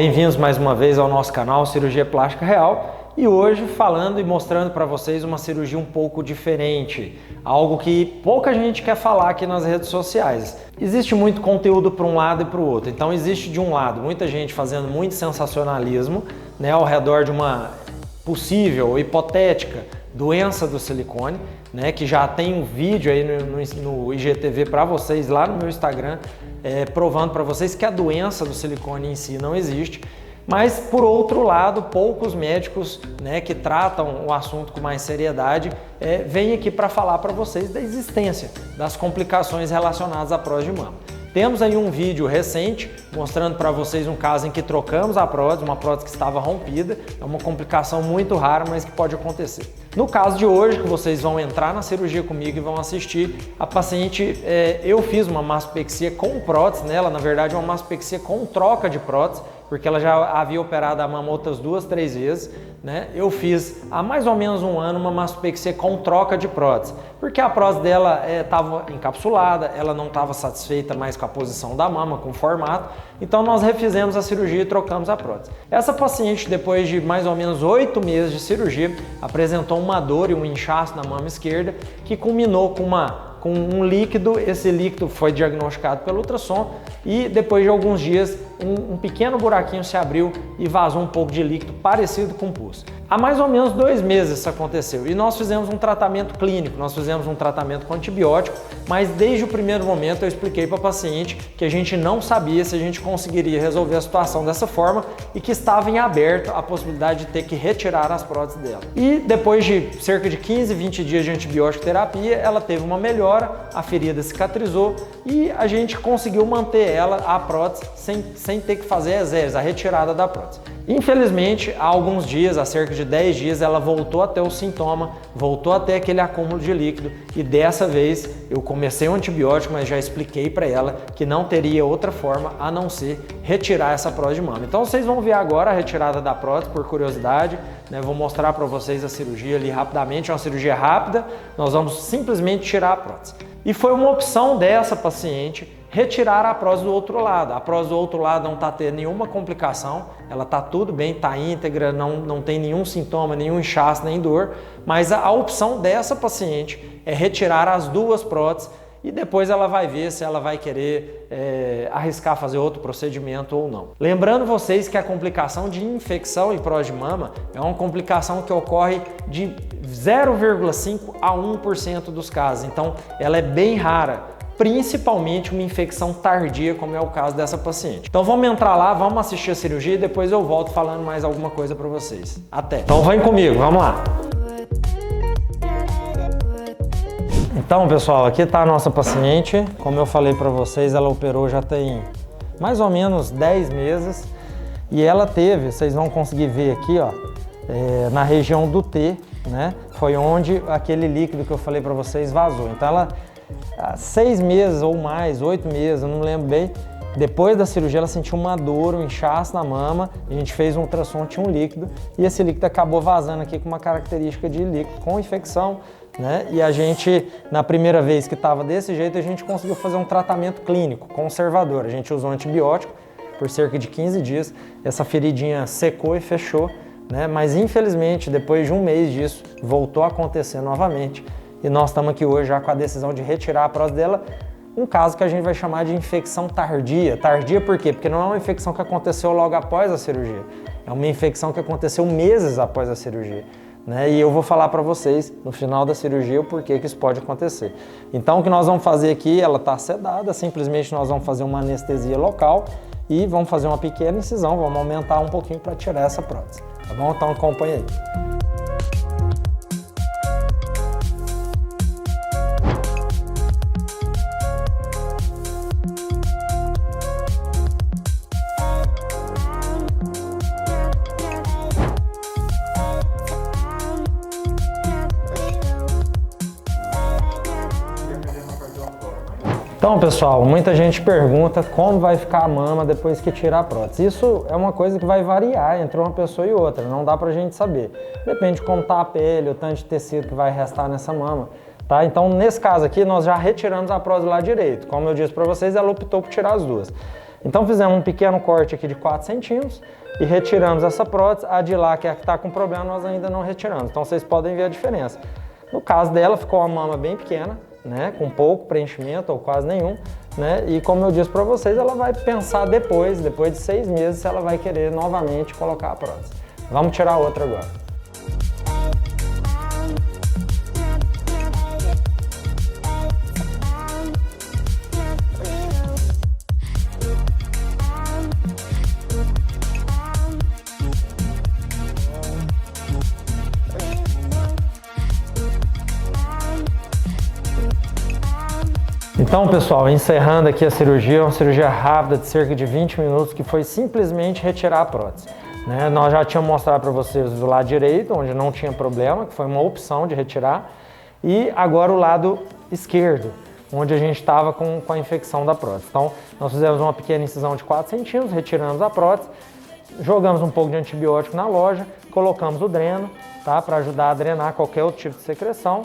bem-vindos mais uma vez ao nosso canal Cirurgia Plástica Real e hoje falando e mostrando para vocês uma cirurgia um pouco diferente, algo que pouca gente quer falar aqui nas redes sociais. Existe muito conteúdo para um lado e para o outro, então existe de um lado muita gente fazendo muito sensacionalismo, né, ao redor de uma possível ou hipotética doença do silicone, né, que já tem um vídeo aí no IGTV para vocês lá no meu Instagram, provando para vocês que a doença do silicone em si não existe. Mas, por outro lado, poucos médicos, né, que tratam o assunto com mais seriedade vêm aqui para falar para vocês da existência das complicações relacionadas à prótese de mama. Temos aí um vídeo recente mostrando para vocês um caso em que trocamos a prótese, uma prótese que estava rompida. É uma complicação muito rara, mas que pode acontecer. No caso de hoje, que vocês vão entrar na cirurgia comigo e vão assistir, a paciente, eu fiz uma mastopexia com prótese nela, na verdade uma mastopexia com troca de prótese, porque ela já havia operado a mama outras 2, 3 vezes, né? Eu fiz há mais ou menos um ano uma mastopexia com troca de prótese, porque a prótese dela estava encapsulada, ela não estava satisfeita mais com a posição da mama, com o formato, então nós refizemos a cirurgia e trocamos a prótese. Essa paciente, depois de mais ou menos 8 meses de cirurgia, apresentou uma dor e um inchaço na mama esquerda, que culminou com um líquido. Esse líquido foi diagnosticado pelo ultrassom e depois de alguns dias um pequeno buraquinho se abriu e vazou um pouco de líquido parecido com pus. Há mais ou menos 2 meses isso aconteceu e nós fizemos um tratamento clínico, nós fizemos um tratamento com antibiótico, mas desde o primeiro momento eu expliquei para a paciente que a gente não sabia se a gente conseguiria resolver a situação dessa forma e que estava em aberto a possibilidade de ter que retirar as próteses dela. E depois de cerca de 15, 20 dias de antibiótico terapia, ela teve uma melhora, a ferida cicatrizou e a gente conseguiu manter ela, a prótese, sem ter que fazer exéreos, a retirada da prótese. Infelizmente, há alguns dias, há cerca de 10 dias, ela voltou a ter o sintoma, voltou a ter aquele acúmulo de líquido e dessa vez eu comecei o antibiótico, mas já expliquei para ela que não teria outra forma a não ser retirar essa prótese de mama. Então vocês vão ver agora a retirada da prótese por curiosidade, né? Vou mostrar para vocês a cirurgia ali rapidamente, é uma cirurgia rápida, nós vamos simplesmente tirar a prótese. E foi uma opção dessa paciente retirar a prótese do outro lado. A prótese do outro lado não está tendo nenhuma complicação, ela está tudo bem, está íntegra, não tem nenhum sintoma, nenhum inchaço, nem dor, mas a opção dessa paciente é retirar as 2 próteses e depois ela vai ver se ela vai querer arriscar fazer outro procedimento ou não. Lembrando vocês que a complicação de infecção em prótese de mama é uma complicação que ocorre de 0,5 a 1% dos casos, então ela é bem rara, principalmente uma infecção tardia, como é o caso dessa paciente. Então vamos entrar lá, vamos assistir a cirurgia e depois eu volto falando mais alguma coisa para vocês. Até! Então vem comigo, vamos lá! Então pessoal, aqui está a nossa paciente. Como eu falei para vocês, ela operou já tem mais ou menos 10 meses e ela teve, vocês vão conseguir ver aqui, ó, na região do T, né? Foi onde aquele líquido que eu falei para vocês vazou. Então ela, há 6 meses ou mais, 8 meses, eu não lembro bem, depois da cirurgia ela sentiu uma dor, um inchaço na mama, a gente fez um ultrassom, tinha um líquido e esse líquido acabou vazando aqui com uma característica de líquido com infecção, né? E a gente, na primeira vez que estava desse jeito, a gente conseguiu fazer um tratamento clínico, conservador. A gente usou antibiótico por cerca de 15 dias, essa feridinha secou e fechou, né? Mas infelizmente, depois de um mês disso, voltou a acontecer novamente. E nós estamos aqui hoje já com a decisão de retirar a prótese dela, um caso que a gente vai chamar de infecção tardia. Tardia por quê? Porque não é uma infecção que aconteceu logo após a cirurgia, é uma infecção que aconteceu meses após a cirurgia, né? E eu vou falar para vocês no final da cirurgia o porquê que isso pode acontecer. Então o que nós vamos fazer aqui, ela está sedada, simplesmente nós vamos fazer uma anestesia local e vamos fazer uma pequena incisão, vamos aumentar um pouquinho para tirar essa prótese, tá bom? Então acompanhe aí. Então pessoal, muita gente pergunta como vai ficar a mama depois que tirar a prótese. Isso é uma coisa que vai variar entre uma pessoa e outra, não dá pra gente saber. Depende de como tá a pele, o tanto de tecido que vai restar nessa mama. Tá? Então, nesse caso aqui, nós já retiramos a prótese do lado direito. Como eu disse para vocês, ela optou por tirar as duas. Então fizemos um pequeno corte aqui de 4 centímetros e retiramos essa prótese. A de lá, que é a que está com problema, nós ainda não retiramos. Então vocês podem ver a diferença. No caso dela, ficou uma mama bem pequena, né, com pouco preenchimento ou quase nenhum, né, e como eu disse para vocês, ela vai pensar depois de 6 meses, se ela vai querer novamente colocar a prótese. Vamos tirar outra agora. Então, pessoal, encerrando aqui a cirurgia, uma cirurgia rápida de cerca de 20 minutos, que foi simplesmente retirar a prótese. Né? Nós já tínhamos mostrado para vocês do lado direito, onde não tinha problema, que foi uma opção de retirar, e agora o lado esquerdo, onde a gente estava com a infecção da prótese. Então, nós fizemos uma pequena incisão de 4 centímetros, retiramos a prótese, jogamos um pouco de antibiótico na loja, colocamos o dreno, tá? Para ajudar a drenar qualquer outro tipo de secreção.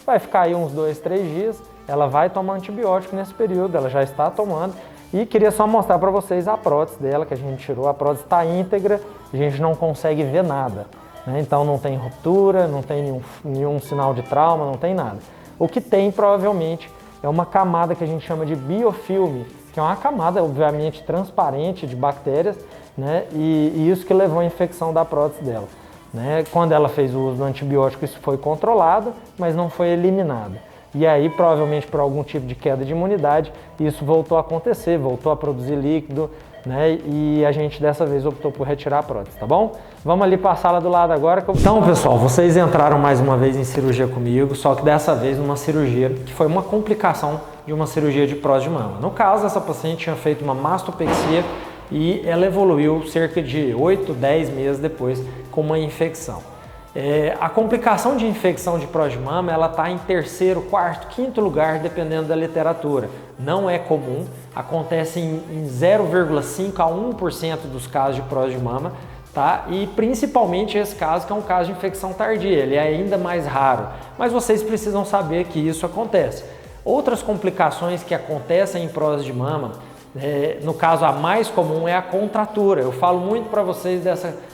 Vai ficar aí uns 2, 3 dias. Ela vai tomar antibiótico nesse período, ela já está tomando. E queria só mostrar para vocês a prótese dela, que a gente tirou. A prótese está íntegra, a gente não consegue ver nada. Né? Então não tem ruptura, não tem nenhum sinal de trauma, não tem nada. O que tem, provavelmente, é uma camada que a gente chama de biofilme, que é uma camada, obviamente, transparente de bactérias, né? E isso que levou à infecção da prótese dela. Né? Quando ela fez o uso do antibiótico, isso foi controlado, mas não foi eliminado. E aí, provavelmente por algum tipo de queda de imunidade, isso voltou a acontecer, voltou a produzir líquido, né? E a gente dessa vez optou por retirar a prótese, tá bom? Vamos ali para a sala do lado agora. Então, pessoal, vocês entraram mais uma vez em cirurgia comigo, só que dessa vez numa cirurgia que foi uma complicação de uma cirurgia de prótese de mama. No caso, essa paciente tinha feito uma mastopexia e ela evoluiu cerca de 8, 10 meses depois com uma infecção. A complicação de infecção de próstata de mama, ela está em terceiro, quarto, quinto lugar, dependendo da literatura. Não é comum, acontece em 0,5 a 1% dos casos de próstata de mama, tá? E principalmente esse caso, que é um caso de infecção tardia, ele é ainda mais raro. Mas vocês precisam saber que isso acontece. Outras complicações que acontecem em próstata de mama, no caso a mais comum é a contratura. Eu falo muito para vocês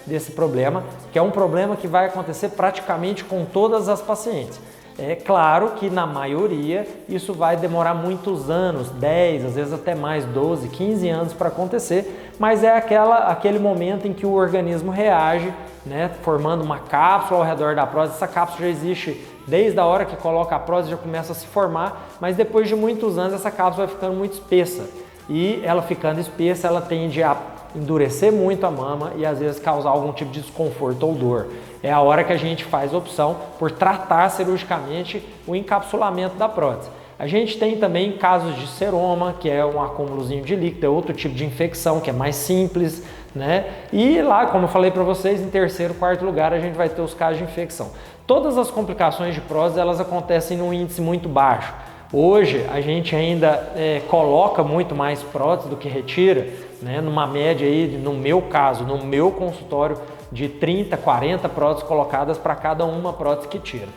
desse problema, que é um problema que vai acontecer praticamente com todas as pacientes. É claro que na maioria isso vai demorar muitos anos, 10, às vezes até mais, 12, 15 anos para acontecer, mas é aquele momento em que o organismo reage, né, formando uma cápsula ao redor da próstata. Essa cápsula já existe desde a hora que coloca a próstata, já começa a se formar, mas depois de muitos anos essa cápsula vai ficando muito espessa. E ela ficando espessa, ela tende a endurecer muito a mama e às vezes causar algum tipo de desconforto ou dor. É a hora que a gente faz a opção por tratar cirurgicamente o encapsulamento da prótese. A gente tem também casos de seroma, que é um acúmulozinho de líquido, é outro tipo de infecção que é mais simples, né? E lá, como eu falei para vocês, em terceiro, quarto lugar a gente vai ter os casos de infecção. Todas as complicações de próstata, elas acontecem num índice muito baixo. Hoje a gente ainda coloca muito mais prótese do que retira, né? Numa média aí, no meu caso, no meu consultório, de 30, 40 próteses colocadas para cada uma prótese que tira.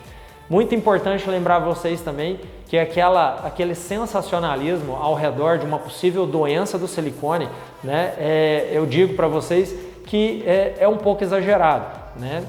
Muito importante lembrar vocês também que aquele sensacionalismo ao redor de uma possível doença do silicone, né? Eu digo para vocês que é um pouco exagerado, né?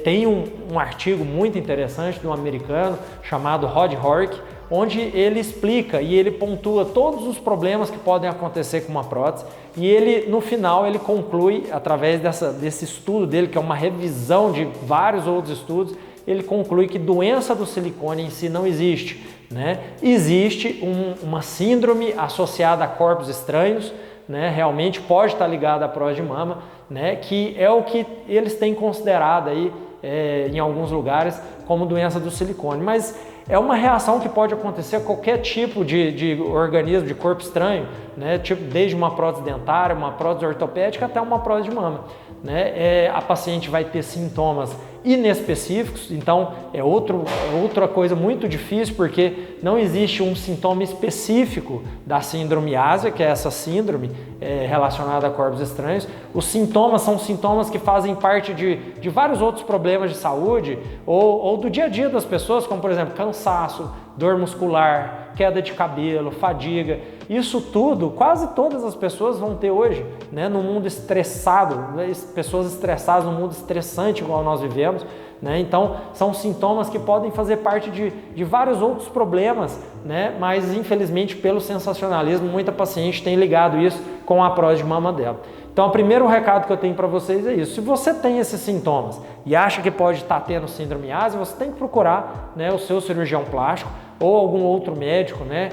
Tem um artigo muito interessante de um americano chamado Rod Horrick, onde ele explica e ele pontua todos os problemas que podem acontecer com uma prótese, e ele, no final, ele conclui, através desse estudo dele, que é uma revisão de vários outros estudos, ele conclui que doença do silicone em si não existe, né? Existe uma síndrome associada a corpos estranhos, né? Realmente pode estar ligada à próstata de mama, né? Que é o que eles têm considerado aí, em alguns lugares como doença do silicone, mas é uma reação que pode acontecer a qualquer tipo de organismo, de corpo estranho, né? Tipo, desde uma prótese dentária, uma prótese ortopédica até uma prótese de mama, né? A paciente vai ter sintomas inespecíficos, então é outra coisa muito difícil, porque não existe um sintoma específico da síndrome ásia, que é essa síndrome relacionada a corpos estranhos. Os sintomas são sintomas que fazem parte de vários outros problemas de saúde ou do dia a dia das pessoas, como por exemplo cansaço, dor muscular, queda de cabelo, fadiga. Isso tudo, quase todas as pessoas vão ter hoje, né? No mundo estressado, pessoas estressadas no mundo estressante igual nós vivemos, né? Então, são sintomas que podem fazer parte de vários outros problemas, né? Mas, infelizmente, pelo sensacionalismo, muita paciente tem ligado isso com a prótese de mama dela. Então, o primeiro recado que eu tenho para vocês é isso. Se você tem esses sintomas e acha que pode estar tendo síndrome ásia, você tem que procurar, né, o seu cirurgião plástico ou algum outro médico, né,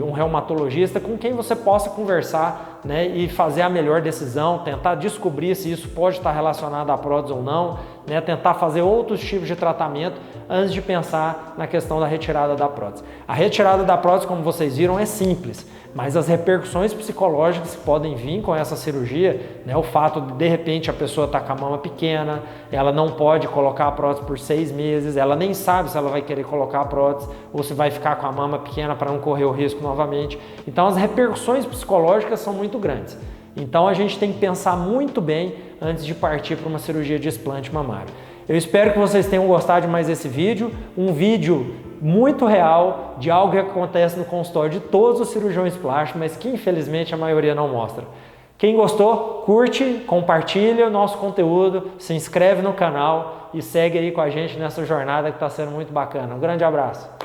um reumatologista com quem você possa conversar, né, e fazer a melhor decisão, tentar descobrir se isso pode estar relacionado à prótese ou não, né, tentar fazer outros tipos de tratamento antes de pensar na questão da retirada da prótese. A retirada da prótese, como vocês viram, é simples, mas as repercussões psicológicas que podem vir com essa cirurgia, né, o fato de repente a pessoa estar com a mama pequena, ela não pode colocar a prótese por 6 meses, ela nem sabe se ela vai querer colocar a prótese ou se vai ficar com a mama pequena para não correr o risco novamente. Então as repercussões psicológicas são muito grandes. Então a gente tem que pensar muito bem antes de partir para uma cirurgia de explante mamário. Eu espero que vocês tenham gostado de mais esse vídeo, um vídeo muito real de algo que acontece no consultório de todos os cirurgiões plásticos, mas que infelizmente a maioria não mostra. Quem gostou, curte, compartilha o nosso conteúdo, se inscreve no canal e segue aí com a gente nessa jornada que está sendo muito bacana. Um grande abraço!